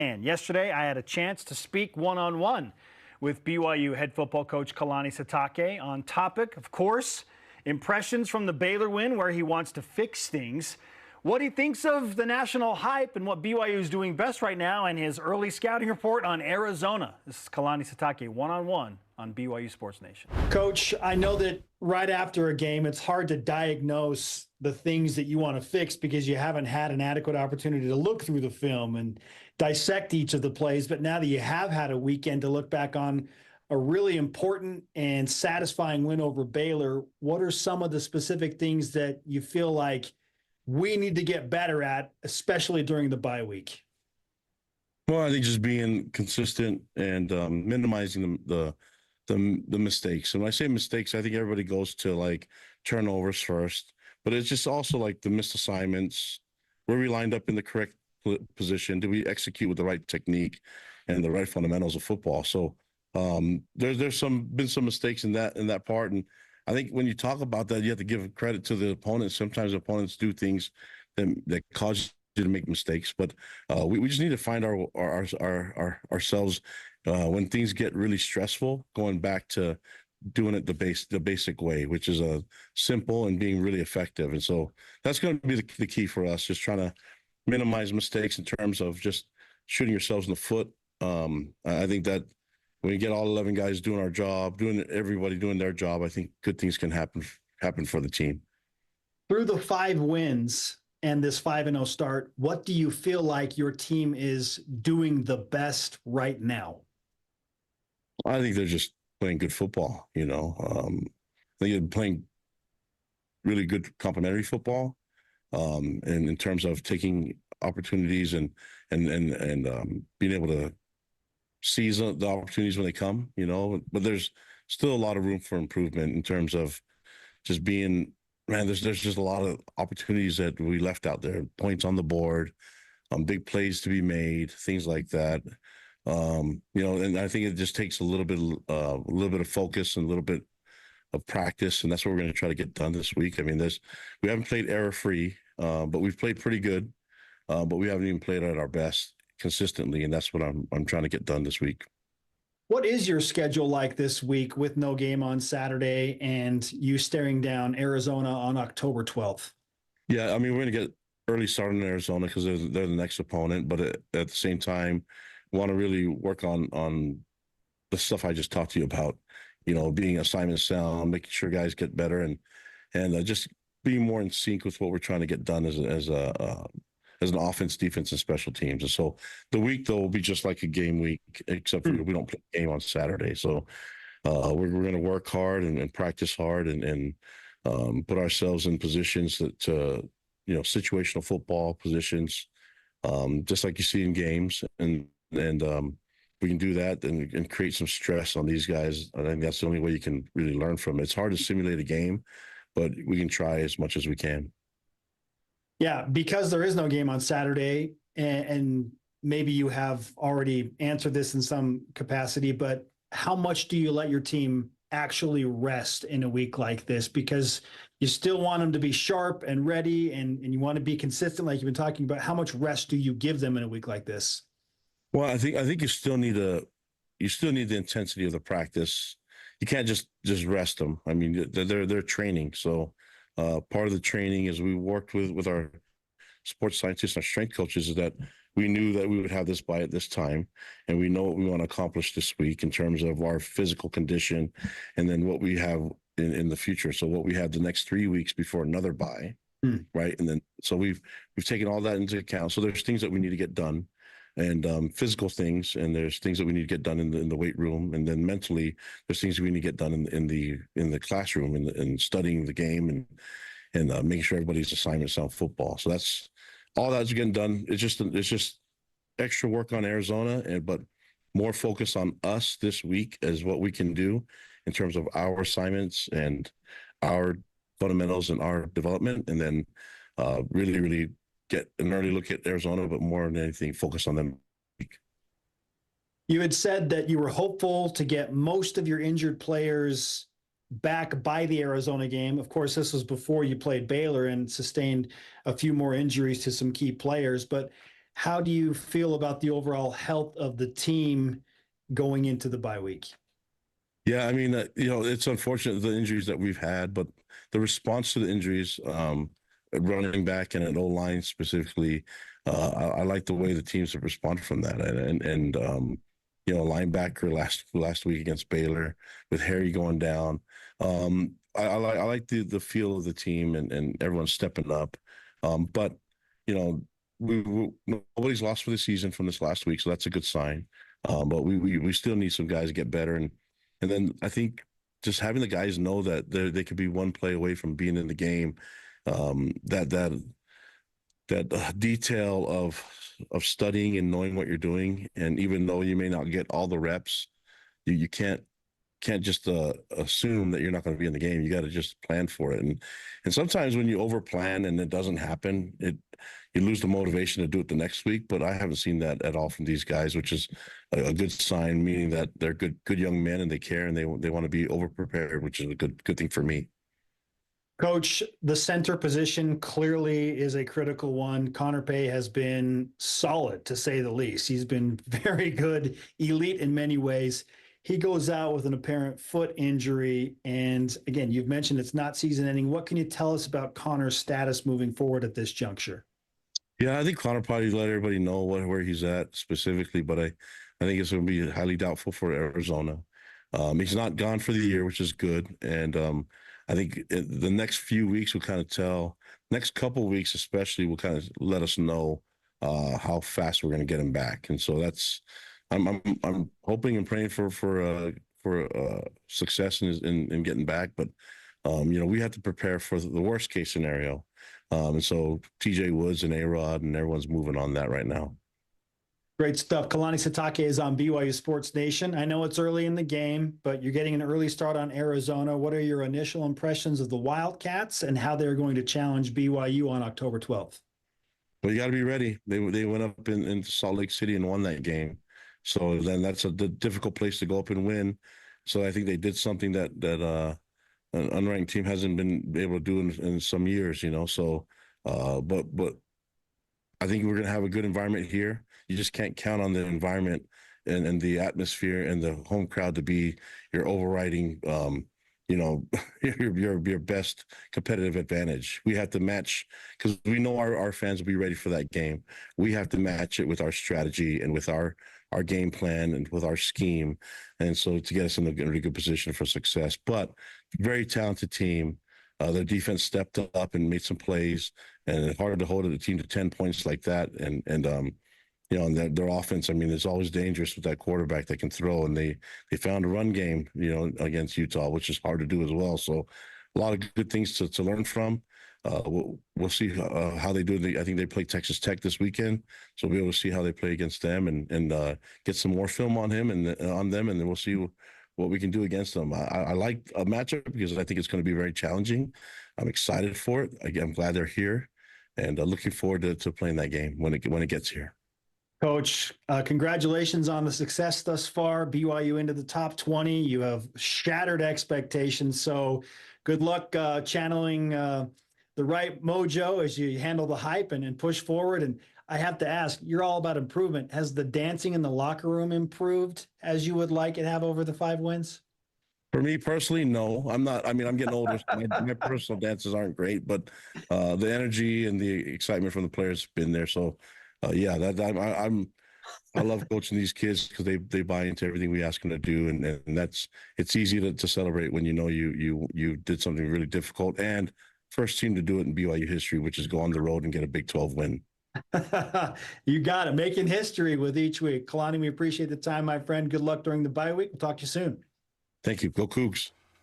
And yesterday, I had a chance to speak one-on-one with BYU head football coach Kalani Sitake on topic, of course, impressions from the Baylor win, where he wants to fix things, what he thinks of the national hype and what BYU is doing best right now, and his early scouting report on Arizona. This is Kalani Sitake one-on-one on BYU Sports Nation. Coach, I know that right after a game, it's hard to diagnose the things that you want to fix because you haven't had an adequate opportunity to look through the film and dissect each of the plays. But now that you have had a weekend to look back on a really important and satisfying win over Baylor, what are some of the specific things that you feel like we need to get better at, especially during the bye week? Well, I think just being consistent and minimizing the mistakes. And when I say mistakes, I think everybody goes to like turnovers first, but it's just also like the missed assignments. Were we lined up in the correct position? Did we execute with the right technique and the right fundamentals of football? So there's been some mistakes in that part. And I think when you talk about that, you have to give credit to the opponents. Sometimes opponents do things that cause you to make mistakes, but we just need to find ourselves when things get really stressful, going back to doing it the basic way, which is simple and being really effective. And so that's going to be the key for us, just trying to minimize mistakes in terms of just shooting yourselves in the foot. I think that when you get all 11 guys doing our job, everybody doing their job, I think good things can happen for the team. Through the 5 wins and this 5-0 start, what do you feel like your team is doing the best right now? I think they're just playing good football. I think they're playing really good complementary football, and in terms of taking opportunities and being able to seize the opportunities when they come. But there's still a lot of room for improvement in terms of just being. Man, there's just a lot of opportunities that we left out there. Points on the board, big plays to be made, things like that. And I think it just takes a little bit of focus and a little bit of practice, and that's what we're going to try to get done this week. I mean, we haven't played error-free, but we've played pretty good, but we haven't even played at our best consistently, and that's what I'm trying to get done this week. What is your schedule like this week with no game on Saturday and you staring down Arizona on October 12th? Yeah, I mean, we're going to get early start in Arizona because they're the next opponent, but at the same time, want to really work on the stuff I just talked to you about, being assignment sound, making sure guys get better, and just being more in sync with what we're trying to get done as an offense, defense, and special teams. And so the week, though, will be just like a game week, except for we don't play a game on Saturday. So we're going to work hard and practice hard and put ourselves in positions to situational football positions, just like you see in games. And we can do that and create some stress on these guys. I think that's the only way you can really learn from it. It's hard to simulate a game, but we can try as much as we can. Yeah, because there is no game on Saturday, and maybe you have already answered this in some capacity, but how much do you let your team actually rest in a week like this? Because you still want them to be sharp and ready, and you want to be consistent like you've been talking about. How much rest do you give them in a week like this? Well, I think you still need the intensity of the practice. You can't just rest them. I mean, they're training. So part of the training is we worked with our sports scientists, our strength coaches, is that we knew that we would have this bye at this time, and we know what we want to accomplish this week in terms of our physical condition, and then what we have in the future. So what we have the next 3 weeks before another bye, right? And then so we've taken all that into account. So there's things that we need to get done, and physical things, and there's things that we need to get done in the weight room, and then mentally there's things we need to get done in the classroom and studying the game and making sure everybody's assignments on football. So that's all that's getting done. It's just extra work on Arizona, but more focus on us this week as what we can do in terms of our assignments and our fundamentals and our development, and then really get an early look at Arizona, but more than anything, focus on them. You had said that you were hopeful to get most of your injured players back by the Arizona game. Of course, this was before you played Baylor and sustained a few more injuries to some key players. But How do you feel about the overall health of the team going into the bye week? Yeah, I mean, it's unfortunate the injuries that we've had, but the response to the injuries, at running back and at O-line specifically, I like the way the teams have responded from that. Linebacker last week against Baylor with Harry going down. I like the feel of the team and everyone stepping up. But you know, nobody's lost for the season from this last week, so that's a good sign. But we still need some guys to get better, and then I think just having the guys know that they could be one play away from being in the game, that detail of studying and knowing what you're doing, and even though you may not get all the reps, you can't just assume that you're not going to be in the game. You got to just plan for it, and sometimes when you over plan and it doesn't happen, you lose the motivation to do it the next week. But I haven't seen that at all from these guys, which is a good sign, meaning that they're good young men and they care and they want to be over prepared, which is a good thing for me. Coach, the center position clearly is a critical one. Connor Pay has been solid, to say the least. He's been very good, elite in many ways. He goes out with an apparent foot injury. And again, you've mentioned it's not season ending. What can you tell us about Connor's status moving forward at this juncture? Yeah, I think Connor probably let everybody know where he's at specifically, but I think it's going to be highly doubtful for Arizona. He's not gone for the year, which is good. And I think the next few weeks will kind of tell, next couple of weeks especially, will kind of let us know how fast we're going to get him back. And so I'm hoping and praying for success in getting back. But we have to prepare for the worst case scenario. And so TJ Woods and A-Rod and everyone's moving on that right now. Great stuff. Kalani Sitake is on BYU Sports Nation. I know it's early in the game, but you're getting an early start on Arizona. What are your initial impressions of the Wildcats and how they're going to challenge BYU on October 12th? Well, you got to be ready. They went up in Salt Lake City and won that game. So then that's a difficult place to go up and win. So I think they did something that an unranked team hasn't been able to do in some years, So, but I think we're going to have a good environment here. You just can't count on the environment and the atmosphere and the home crowd to be your overriding, your best competitive advantage. We have to match, because we know our fans will be ready for that game. We have to match it with our strategy and with our game plan and with our scheme. And so to get us in a really good position for success, but very talented team. Their defense stepped up and made some plays, and it's hard to hold a team to 10 points like that. And their offense, I mean, is always dangerous with that quarterback that can throw, and they found a run game, against Utah, which is hard to do as well. So a lot of good things to learn from. We'll see how they do. I think they play Texas Tech this weekend, so we'll be able to see how they play against them and get some more film on him and on them, and then we'll see what we can do against them. I like a matchup because I think it's going to be very challenging. I'm excited for it. Again, I'm glad they're here, and looking forward to playing that game when it gets here. Coach, congratulations on the success thus far. BYU into the top 20. You have shattered expectations. So good luck channeling the right mojo as you handle the hype and push forward. And I have to ask, you're all about improvement. Has the dancing in the locker room improved as you would like it have over the 5 wins? For me personally, no. I'm not. I mean, I'm getting older. So my personal dances aren't great, but the energy and the excitement from the players have been there. So, yeah, I love coaching these kids because they buy into everything we ask them to do, and it's easy to celebrate when you did something really difficult, and first team to do it in BYU history, which is go on the road and get a Big 12 win. You got it. Making history with each week. Kalani, we appreciate the time, my friend. Good luck during the bye week. We'll talk to you soon. Thank you. Go Cougs.